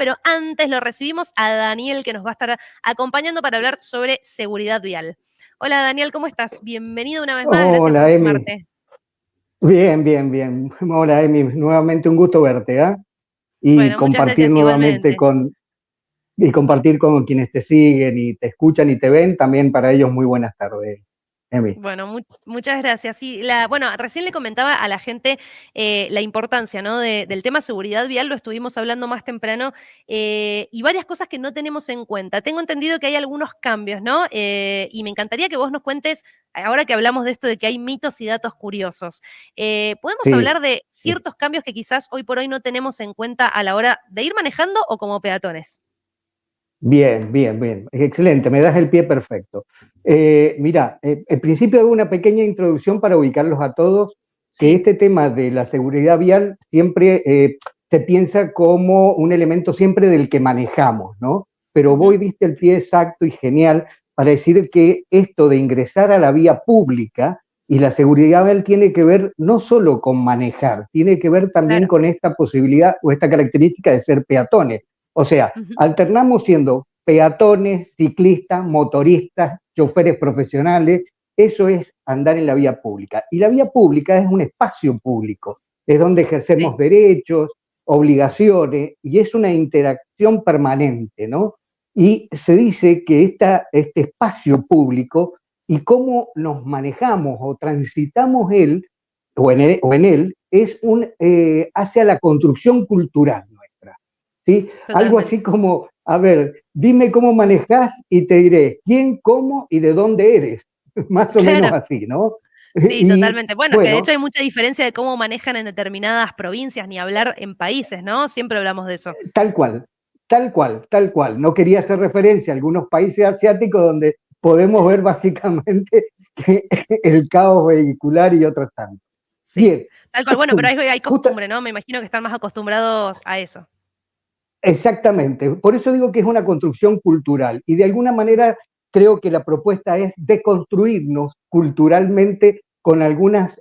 pero antes lo recibimos a Daniel, que nos va a estar acompañando para hablar sobre seguridad vial. Hola Daniel, ¿cómo estás? Bienvenido una vez más, gracias por Hola, Emi. sumarte. Bien, bien, bien. Hola, Emi. Nuevamente un gusto verte, ¿ah? Y Bueno, muchas compartir gracias nuevamente igualmente. con quienes te siguen y te escuchan y te ven, también para ellos muy buenas tardes, Emi. Bueno, muchas gracias. Sí, bueno, recién le comentaba a la gente la importancia, ¿no? Del tema seguridad vial, lo estuvimos hablando más temprano, y varias cosas que no tenemos en cuenta. Tengo entendido que hay algunos cambios, ¿no? Y me encantaría que vos nos cuentes, ahora que hablamos de esto de que hay mitos y datos curiosos, ¿podemos Sí, hablar de sí. ciertos cambios que quizás hoy por hoy no tenemos en cuenta a la hora de ir manejando o como peatones? Bien, bien, bien. Excelente, me das el pie perfecto. Mira, en principio hago una pequeña introducción para ubicarlos a todos, que Sí. este tema de la seguridad vial siempre se piensa como un elemento siempre del que manejamos, ¿no? Pero vos Ujú. diste el pie exacto y genial para decir que esto de ingresar a la vía pública y la seguridad vial tiene que ver no solo con manejar, tiene que ver también Claro. con esta posibilidad o esta característica de ser peatones. O sea, Ujú. alternamos siendo peatones, ciclistas, motoristas, choferes profesionales. Eso es andar en la vía pública. Y la vía pública es un espacio público, es donde Sí. ejercemos derechos, obligaciones, y es una interacción permanente, ¿no? Y se dice que este espacio público y cómo nos manejamos o transitamos él, o en él es hacia la construcción cultural nuestra. ¿Sí? Algo así Totalmente. como, a ver, dime cómo manejas y te diré quién, cómo y de dónde eres. Más o menos Claro. así, ¿no? Sí, Y totalmente. Bueno, que de hecho bueno, hay mucha diferencia de cómo manejan en determinadas provincias, ni hablar en países, ¿no? Siempre hablamos de eso. tal cual, tal cual, tal cual. No quería hacer referencia a algunos países asiáticos donde podemos ver básicamente el caos vehicular y otros tantos. Sí, Bien, tal cual. Bueno, pero hay justo, costumbre, ¿no? Me imagino que están más acostumbrados a eso. exactamente, por eso digo que es una construcción cultural y de alguna manera creo que la propuesta es deconstruirnos culturalmente con algunas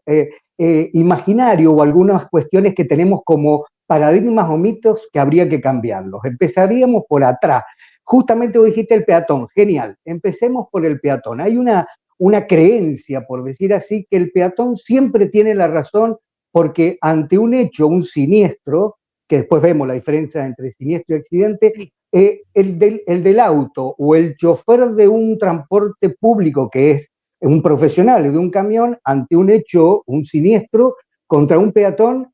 imaginarios o algunas cuestiones que tenemos como paradigmas o mitos que habría que cambiarlos. Empezaríamos por atrás. Justamente vos dijiste el peatón, genial, empecemos por el peatón. Hay una creencia, por decir así, que el peatón siempre tiene la razón porque ante un hecho, un siniestro, que después vemos la diferencia entre siniestro y accidente, Sí. el del auto o el chofer de un transporte público que es un profesional de un camión, ante un hecho, un siniestro, contra un peatón,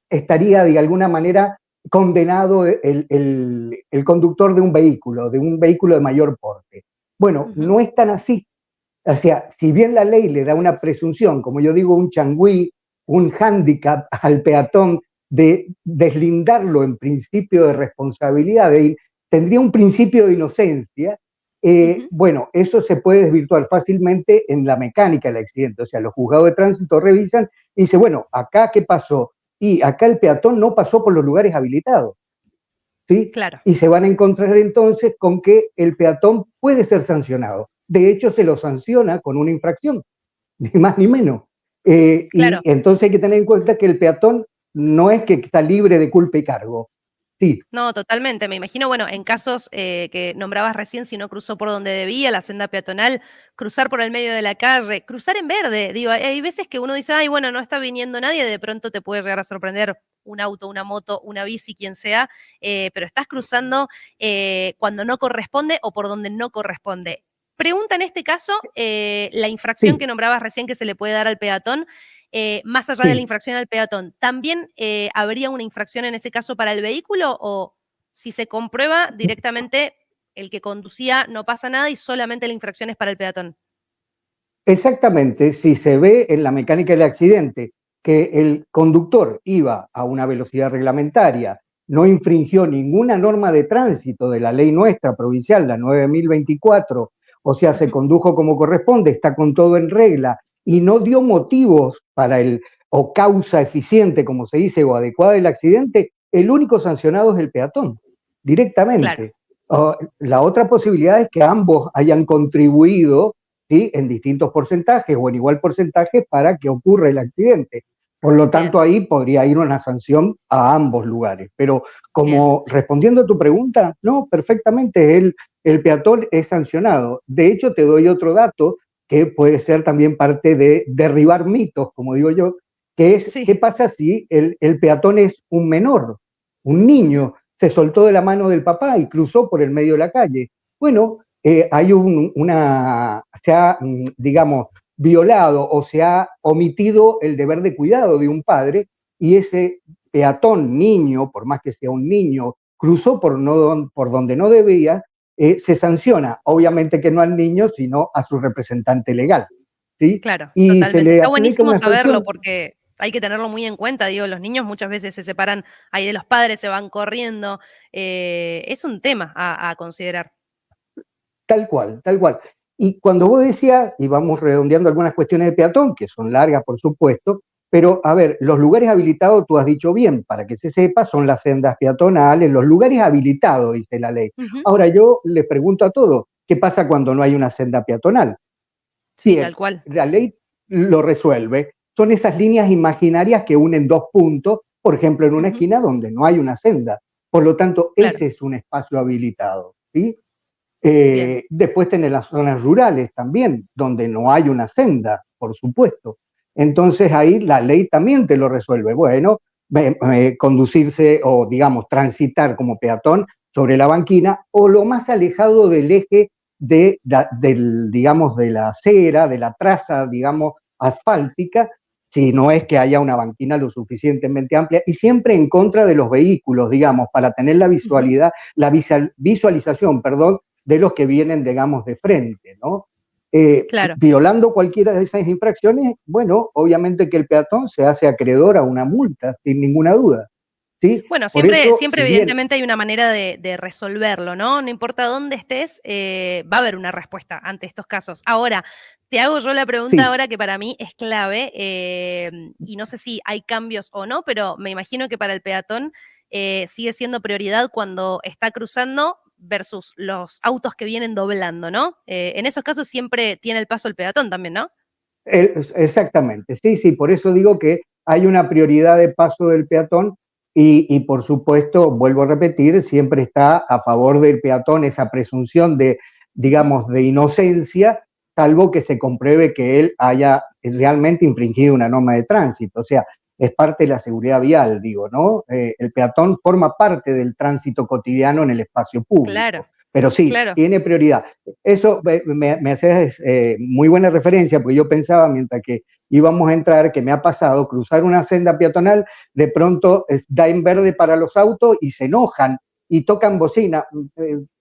estaría de alguna manera condenado el conductor de un vehículo de mayor porte. Bueno, Ujú. no es tan así. O sea, si bien la ley le da una presunción, como yo digo, un changüí, un hándicap al peatón de deslindarlo en principio de responsabilidad, tendría un principio de inocencia, Ujú. bueno, eso se puede desvirtuar fácilmente en la mecánica del accidente. O sea, los juzgados de tránsito revisan y dicen, bueno, acá qué pasó. Y acá el peatón no pasó por los lugares habilitados. ¿Sí? Claro, Y se van a encontrar entonces con que el peatón puede ser sancionado. De hecho, se lo sanciona con una infracción, ni más ni menos. Y claro. entonces hay que tener en cuenta que el peatón no es que está libre de culpa y cargo. Sí, No, totalmente. Me imagino, bueno, en casos que nombrabas recién, si no cruzó por donde debía, la senda peatonal, cruzar por el medio de la calle, cruzar en verde. Digo, hay veces que uno dice, ay, bueno, no está viniendo nadie, de pronto te puede llegar a sorprender un auto, una moto, una bici, quien sea, pero estás cruzando cuando no corresponde o por donde no corresponde. Pregunta en este caso, la infracción que sí, nombrabas recién que se le puede dar al peatón, más allá de la sí. infracción al peatón, ¿también habría una infracción en ese caso para el vehículo o si se comprueba directamente el que conducía no pasa nada y solamente la infracción es para el peatón? Exactamente, si se ve en la mecánica del accidente que el conductor iba a una velocidad reglamentaria, no infringió ninguna norma de tránsito de la ley nuestra provincial, la 9024, o sea, se Ujú. condujo como corresponde, está con todo en regla y no dio motivos para o causa eficiente, como se dice, o adecuada del accidente, el único sancionado es el peatón, Claro. directamente. La otra posibilidad es que ambos hayan contribuido, ¿sí? En distintos porcentajes o en igual porcentaje para que ocurra el accidente. Por lo Bien, tanto, ahí podría ir una sanción a ambos lugares. Pero bien. como respondiendo a tu pregunta, no, perfectamente, el peatón es sancionado. De hecho, te doy otro dato que puede ser también parte de derribar mitos, como digo yo, que es, ¿qué Sí. pasa si el peatón es un menor, un niño? Se soltó de la mano del papá y cruzó por el medio de la calle. Bueno, hay se ha, digamos, violado o se ha omitido el deber de cuidado de un padre y ese peatón niño, por más que sea un niño, cruzó por donde no debía, se sanciona, obviamente que no al niño, sino a su representante legal, ¿sí? Claro, Y se totalmente. le Está aplica buenísimo una saberlo sanción porque hay que tenerlo muy en cuenta. Digo, los niños muchas veces se separan ahí de los padres, se van corriendo. Es un tema a considerar. tal cual, tal cual. Y cuando vos decías, y vamos redondeando algunas cuestiones de peatón, que son largas, por supuesto, pero a ver, los lugares habilitados, tú has dicho bien, para que se sepa, son las sendas peatonales, los lugares habilitados, dice la ley. Ujú. Ahora yo le pregunto a todos, ¿qué pasa cuando no hay una senda peatonal? Sí, Bien, tal cual. la ley lo resuelve. Son esas líneas imaginarias que unen dos puntos, por ejemplo, en una Ujú. esquina donde no hay una senda. Por lo tanto, Claro, ese es un espacio habilitado, ¿sí? bien. Después tenés las zonas rurales también, donde no hay una senda, por supuesto. Entonces ahí la ley también te lo resuelve. Bueno, conducirse o, digamos, transitar como peatón sobre la banquina o lo más alejado del eje digamos, de la acera, de la traza, digamos, asfáltica, si no es que haya una banquina lo suficientemente amplia y siempre en contra de los vehículos, digamos, para tener la Ujú. visualidad, la visualización, perdón, de los que vienen, digamos, de frente, ¿no? Claro. Violando cualquiera de esas infracciones, bueno, obviamente que el peatón se hace acreedor a una multa, sin ninguna duda, ¿sí? Bueno, Por siempre, eso, siempre si bien, evidentemente hay una manera de resolverlo, ¿no? No importa dónde estés, va a haber una respuesta ante estos casos. Ahora, te hago yo la pregunta sí, ahora que para mí es clave, y no sé si hay cambios o no, pero me imagino que para el peatón sigue siendo prioridad cuando está cruzando versus los autos que vienen doblando, ¿no? En esos casos siempre tiene el paso el peatón también, ¿no? exactamente, sí, sí, por eso digo que hay una prioridad de paso del peatón por supuesto, vuelvo a repetir, siempre está a favor del peatón esa presunción de, Ujú. digamos, de inocencia, salvo que se compruebe que él haya realmente infringido una norma de tránsito. O sea, es parte de la seguridad vial, digo, ¿no? El peatón forma parte del tránsito cotidiano en el espacio Claro, público, pero sí, claro. tiene prioridad. Eso me haces muy buena referencia, porque yo pensaba mientras que íbamos a entrar, que me ha pasado cruzar una senda peatonal, de pronto da en verde para los autos y se enojan y tocan bocina.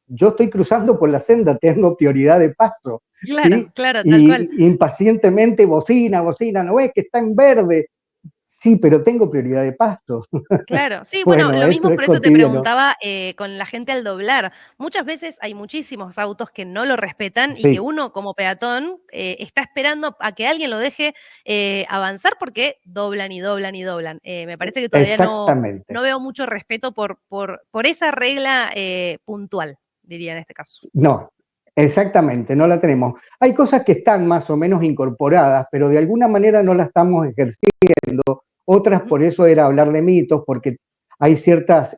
Yo estoy cruzando por la senda, tengo prioridad de paso, Claro, ¿sí? claro, tal cual. Y impacientemente bocina, bocina, ¿no ves que está en verde? Sí, pero tengo prioridad de paso. Claro, sí, bueno, Bueno, lo eso mismo es por eso te cotidiano. preguntaba con la gente al doblar. Muchas veces hay muchísimos autos que no lo respetan y que Sí, uno como peatón está esperando a que alguien lo deje avanzar porque doblan y doblan y doblan. Me parece que todavía no exactamente. veo mucho respeto por esa regla puntual, diría en este caso. No, exactamente, no la tenemos. Hay cosas que están más o menos incorporadas, pero de alguna manera no las estamos ejerciendo. Otras, Ujú. por eso era hablar de mitos, porque hay ciertas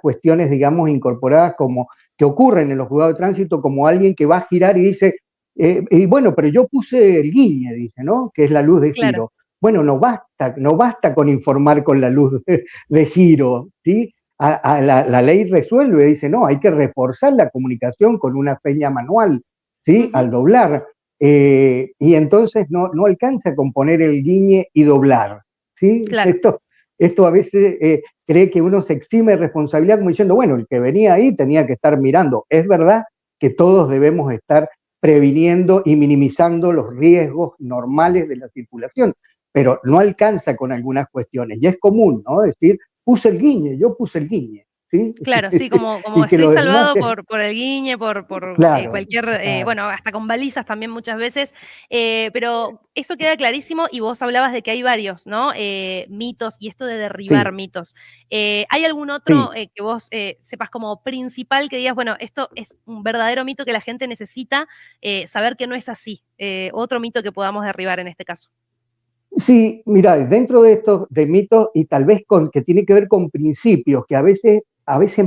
cuestiones, digamos, incorporadas como que ocurren en los juzgados de tránsito, como alguien que va a girar y dice, y bueno, pero yo puse el guiñe, dice, ¿no? Que es la luz de Claro. giro. Bueno, no basta con informar con la luz de giro, ¿sí? La ley resuelve, dice, no, hay que reforzar la comunicación con una seña manual, ¿sí? Ujú. Al doblar. Y entonces no alcanza con poner el guiñe y doblar, ¿sí? Claro. Esto a veces cree que uno se exime de responsabilidad como diciendo, bueno, el que venía ahí tenía que estar mirando. Es verdad que todos debemos estar previniendo y minimizando los riesgos normales de la circulación, pero no alcanza con algunas cuestiones. Y es común, ¿no? Decir, puse el guiñe, yo puse el guiñe, ¿sí? Claro, sí, como Y que estoy los demás, salvado por el guiñe, por claro, cualquier, claro, bueno, hasta con balizas también muchas veces, pero eso queda clarísimo y vos hablabas de que hay varios, ¿no? Mitos y esto de derribar sí, mitos. ¿Hay algún otro sí. que vos sepas como principal que digas, bueno, esto es un verdadero mito que la gente necesita saber que no es así? Otro mito que podamos derribar en este caso. Sí, mira, dentro de estos de mitos y tal vez con que tiene que ver con principios, que a veces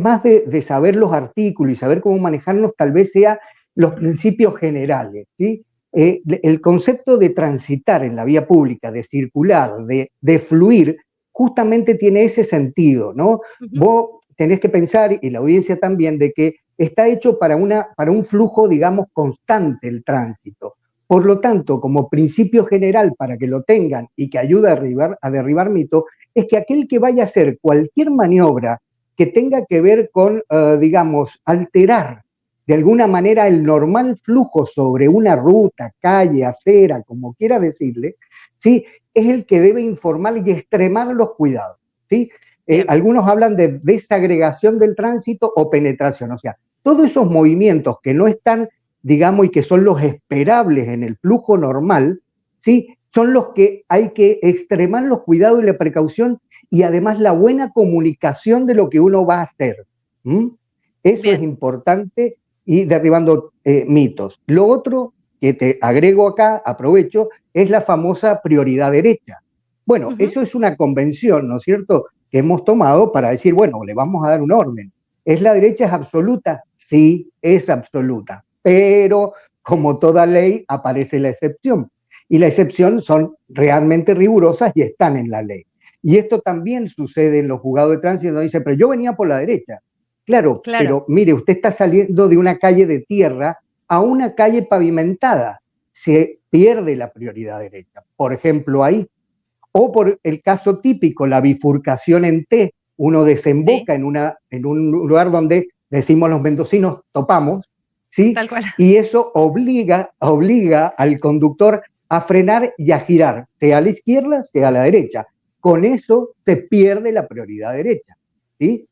más de saber los artículos y saber cómo manejarlos, tal vez sea los principios generales, ¿sí? El concepto de transitar en la vía pública, de circular, de fluir, justamente tiene ese sentido, ¿no? Ujú. Vos tenés que pensar, y la audiencia también, de que está hecho para un flujo, digamos, constante el tránsito. Por lo tanto, como principio general para que lo tengan y que ayude a derribar mitos, es que aquel que vaya a hacer cualquier maniobra que tenga que ver con, digamos, alterar de alguna manera el normal flujo sobre una ruta, calle, acera, como quiera decirle, ¿sí? Es el que debe informar y extremar los cuidados. ¿Sí? Bien. Algunos hablan de desagregación del tránsito o penetración, o sea, todos esos movimientos que no están, digamos, y que son los esperables en el flujo normal, ¿sí? Son los que hay que extremar los cuidados y la precaución y además la buena comunicación de lo que uno va a hacer. ¿Mm? Eso es Bien. importante y derribando mitos. Lo otro que te agrego acá, aprovecho, es la famosa prioridad derecha. Bueno, Ujú. eso es una convención, ¿no es cierto?, que hemos tomado para decir, bueno, le vamos a dar un orden. ¿Es la derecha es absoluta? Sí, es absoluta. Pero, como toda ley, aparece la excepción. Y la excepción son realmente rigurosas y están en la ley. Y esto también sucede en los juzgados de tránsito, donde dice, pero yo venía por la derecha. Claro, Claro. pero mire, usted está saliendo de una calle de tierra a una calle pavimentada. Se pierde la prioridad derecha. Por ejemplo, ahí. O por el caso típico, la bifurcación en T, uno Sí, desemboca en un lugar donde decimos los mendocinos topamos, ¿sí? tal cual. Y eso obliga al conductor a frenar y a girar, sea a la izquierda, sea a la derecha. Con eso se pierde la prioridad derecha, ¿sí?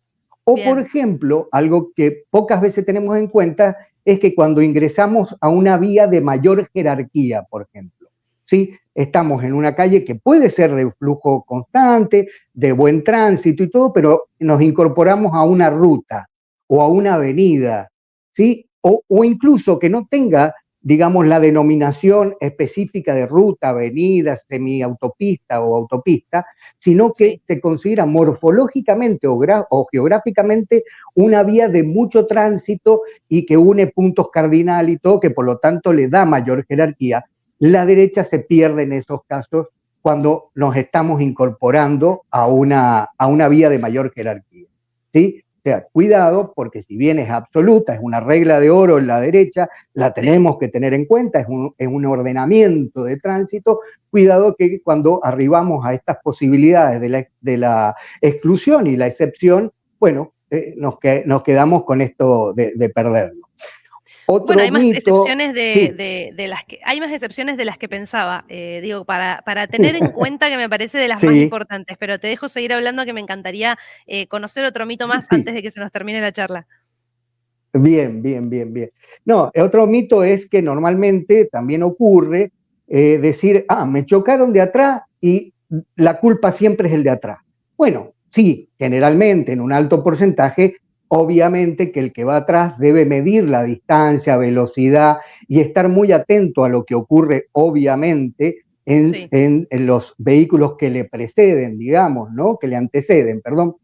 O, por Bien. ejemplo, algo que pocas veces tenemos en cuenta es que cuando ingresamos a una vía de mayor jerarquía, por ejemplo, ¿sí? Estamos en una calle que puede ser de flujo constante, de buen tránsito y todo, pero nos incorporamos a una ruta o a una avenida, ¿sí? O incluso que no tenga, digamos, la denominación específica de ruta, avenida, semiautopista o autopista, sino que Sí. se considera morfológicamente o geográficamente una vía de mucho tránsito y que une puntos cardinal y todo, que por lo tanto le da mayor jerarquía. La derecha se pierde en esos casos cuando nos estamos incorporando a una vía de mayor jerarquía. ¿Sí? O sea, cuidado, porque si bien es absoluta, es una regla de oro en la derecha, la Sí. tenemos que tener en cuenta, es un ordenamiento de tránsito, cuidado que cuando arribamos a estas posibilidades de la exclusión y la excepción, bueno, nos quedamos con esto de perderlo. Bueno, Otro hay más mito, excepciones sí, de las que hay más excepciones de las que pensaba, digo, para tener en cuenta que me parece de las más sí, importantes, pero te dejo seguir hablando que me encantaría, conocer otro mito más antes sí. de que se nos termine la charla. Bien, bien, bien, bien. No, otro mito es que normalmente también ocurre decir, me chocaron de atrás y la culpa siempre es el de atrás. Bueno, sí, generalmente en un alto porcentaje, obviamente que el que va atrás debe medir la distancia, velocidad y estar muy atento a lo que ocurre, obviamente, Sí, en los vehículos que le preceden, digamos, ¿no? Que le anteceden, perdón.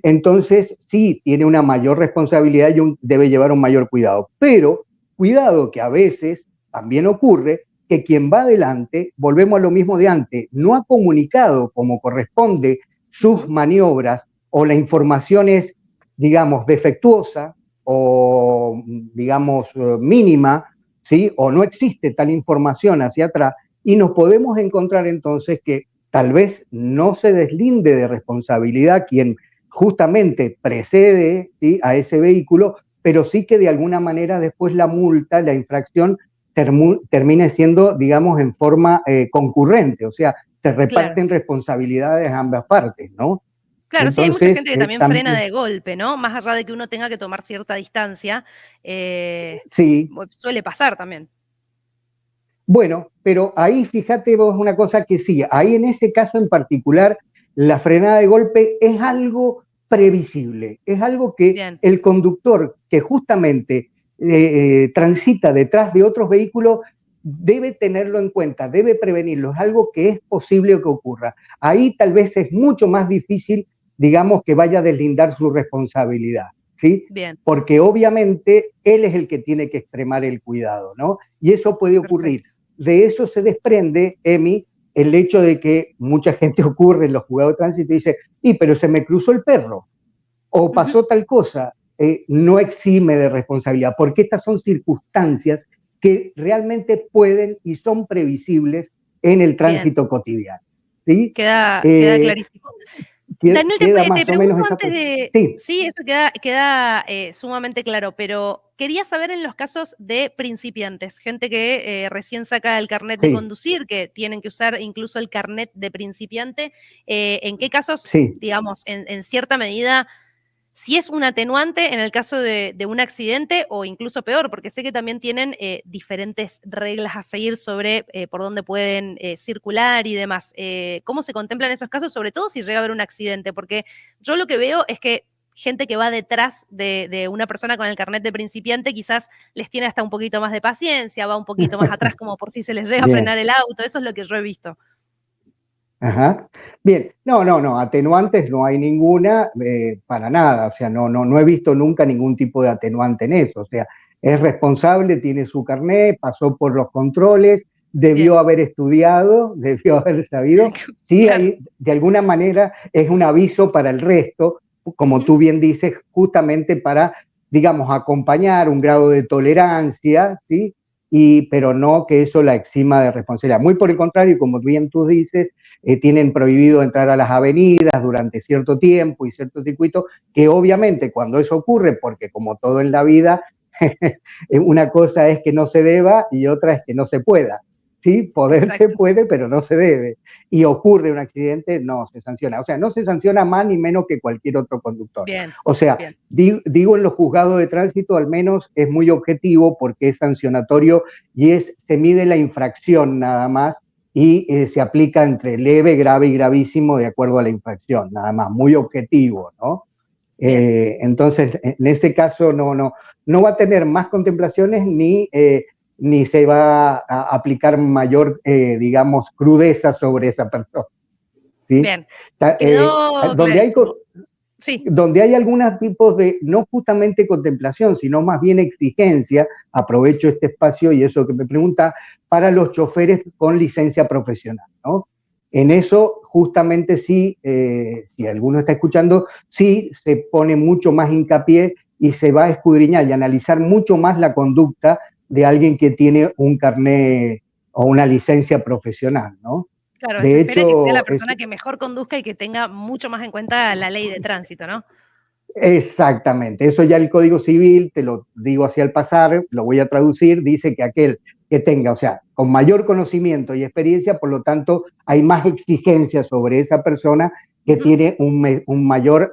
Entonces, sí, tiene una mayor responsabilidad y debe llevar un mayor cuidado. Pero cuidado que a veces también ocurre que quien va adelante, volvemos a lo mismo de antes, no ha comunicado como corresponde sus ujú, maniobras o la información es, digamos, defectuosa o, digamos, mínima, ¿sí? O no existe tal información hacia atrás y nos podemos encontrar entonces que tal vez no se deslinde de responsabilidad quien justamente precede, ¿sí?, a ese vehículo, pero sí que de alguna manera después la multa, la infracción, termine siendo, digamos, en forma concurrente, o sea, se claro. reparten responsabilidades a ambas partes, ¿no? Claro, sí, hay mucha Entonces, gente que también frena también, de golpe, ¿no? Más allá de que uno tenga que tomar cierta distancia, sí, suele pasar también. bueno, pero ahí fíjate vos una cosa que sí, ahí en ese caso en particular, la frenada de golpe es algo previsible, es algo que Bien, el conductor que justamente transita detrás de otros vehículos debe tenerlo en cuenta, debe prevenirlo, es algo que es posible que ocurra. Ahí tal vez es mucho más difícil, digamos, que vaya a deslindar su responsabilidad, ¿sí? Bien. Porque obviamente él es el que tiene que extremar el cuidado, ¿no? Y eso puede ocurrir. Perfecto. De eso se desprende, Emi, el hecho de que mucha gente ocurre en los juzgados de tránsito y dice, pero se me cruzó el perro, o pasó tal cosa, no exime de responsabilidad, porque estas son circunstancias que realmente pueden y son previsibles en el Bien. tránsito cotidiano. ¿Sí? Queda clarísimo. Daniel, Queda te más o menos pregunto esa... antes de... Sí, Sí, eso queda sumamente claro, pero quería saber en los casos de principiantes, gente que recién saca el carnet de sí, conducir, que tienen que usar incluso el carnet de principiante, ¿en qué casos, sí. digamos, en cierta medida, si es un atenuante en el caso de un accidente o incluso peor, porque sé que también tienen diferentes reglas a seguir sobre por dónde pueden circular y demás? ¿Cómo se contemplan esos casos, sobre todo si llega a haber un accidente? Porque yo lo que veo es que gente que va detrás de una persona con el carnet de principiante quizás les tiene hasta un poquito más de paciencia, va un poquito más atrás como por si se les llega a Bien. frenar el auto, eso es lo que yo he visto. Ajá. Bien, no, atenuantes no hay ninguna, para nada, o sea, no he visto nunca ningún tipo de atenuante en eso, o sea, es responsable, tiene su carnet, pasó por los controles, debió Bien. haber estudiado, debió haber sabido, sí, Claro. hay, de alguna manera es un aviso para el resto, como Ujú. tú bien dices, justamente para, digamos, acompañar un grado de tolerancia, ¿sí? Pero no que eso la exima de responsabilidad. Muy por el contrario, como bien tú dices, tienen prohibido entrar a las avenidas durante cierto tiempo y cierto circuito, que obviamente cuando eso ocurre, porque como todo en la vida, una cosa es que no se deba y otra es que no se pueda. Sí, poder se Exacto. puede, pero no se debe. Y ocurre un accidente, no se sanciona. O sea, no se sanciona más ni menos que cualquier otro conductor. Bien, O sea, bien. digo en los juzgados de tránsito al menos es muy objetivo porque es sancionatorio y se mide la infracción nada más y se aplica entre leve, grave y gravísimo de acuerdo a la infracción, nada más, muy objetivo, ¿no? Bien. Entonces, en ese caso no va a tener más contemplaciones ni se va a aplicar mayor, digamos, crudeza sobre esa persona. ¿Sí? Bien. Quedó Donde hay, clarísimo. Sí. donde hay algunos tipos de, no justamente contemplación, sino más bien exigencia, aprovecho este espacio y eso que me pregunta, para los choferes con licencia profesional, ¿no? En eso, justamente sí, si alguno está escuchando, sí se pone mucho más hincapié y se va a escudriñar y analizar mucho más la conducta de alguien que tiene un carnet o una licencia profesional, ¿no? Claro, se De espera que sea la hecho, persona que mejor conduzca y que tenga mucho más en cuenta la ley de tránsito, ¿no? exactamente, eso ya el Código Civil, te lo digo así al pasar, lo voy a traducir, dice que aquel que tenga, o sea, con mayor conocimiento y experiencia, por lo tanto, hay más exigencia sobre esa persona que Ujú. tiene un mayor,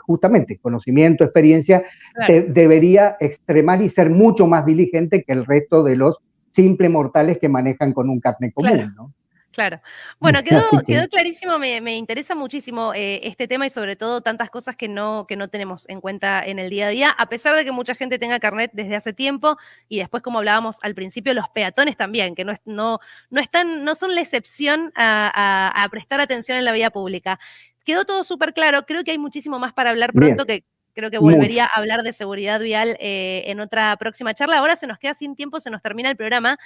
justamente, conocimiento, experiencia, Claro. debería extremar y ser mucho más diligente que el resto de los simples mortales que manejan con un carnet Claro. común, ¿no? Claro. Bueno, Así quedó que, clarísimo, me interesa muchísimo este tema y sobre todo tantas cosas que no tenemos en cuenta en el día a día, a pesar de que mucha gente tenga carnet desde hace tiempo y después, como hablábamos al principio, los peatones también, que no son la excepción a prestar atención en la vía pública. Quedó todo súper claro, creo que hay muchísimo más para hablar bien, pronto, que creo que mucho, volvería a hablar de seguridad vial en otra próxima charla. Ahora se nos queda sin tiempo, se nos termina el programa.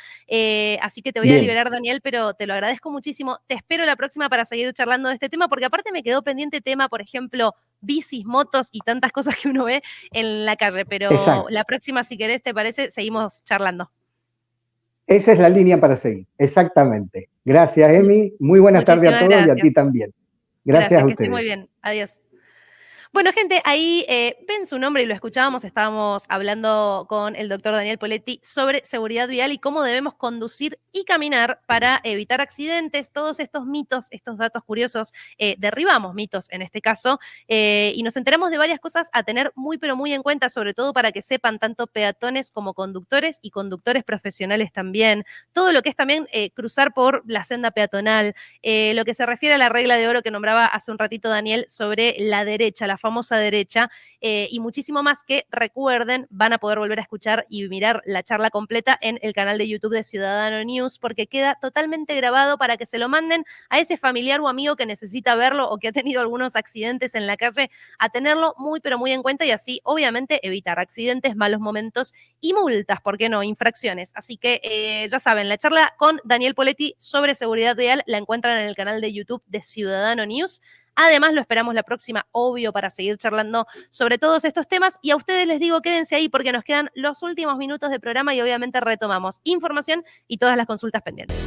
Así que te voy a bien. liberar, Daniel, pero te lo agradezco muchísimo. Te espero la próxima para seguir charlando de este tema, porque aparte me quedó pendiente tema, por ejemplo, bicis, motos y tantas cosas que uno ve en la calle. Pero Exacto. la próxima, si querés, te parece, seguimos charlando. Esa es la línea para seguir, exactamente. Gracias, Emi. Muy buenas tardes a Muchísimas todos y a ti gracias. también. Gracias Gracias, a que esté muy ustedes. bien. Adiós. Bueno, gente, ahí ven su nombre y lo escuchábamos, estábamos hablando con el doctor Daniel Poletti sobre seguridad vial y cómo debemos conducir y caminar para evitar accidentes, todos estos mitos, estos datos curiosos, derribamos mitos en este caso, y nos enteramos de varias cosas a tener muy, pero muy en cuenta, sobre todo para que sepan tanto peatones como conductores y conductores profesionales también, todo lo que es también cruzar por la senda peatonal, lo que se refiere a la regla de oro que nombraba hace un ratito Daniel sobre la derecha, la famosa derecha, y muchísimo más que, recuerden, van a poder volver a escuchar y mirar la charla completa en el canal de YouTube de Ciudadano News, porque queda totalmente grabado para que se lo manden a ese familiar o amigo que necesita verlo o que ha tenido algunos accidentes en la calle, a tenerlo muy pero muy en cuenta y así obviamente evitar accidentes, malos momentos y multas, ¿por qué no? Infracciones. Así que ya saben, la charla con Daniel Poletti sobre seguridad vial la encuentran en el canal de YouTube de Ciudadano News. Además, lo esperamos la próxima, obvio, para seguir charlando sobre todos estos temas. Y a ustedes les digo, quédense ahí porque nos quedan los últimos minutos de programa y obviamente retomamos información y todas las consultas pendientes.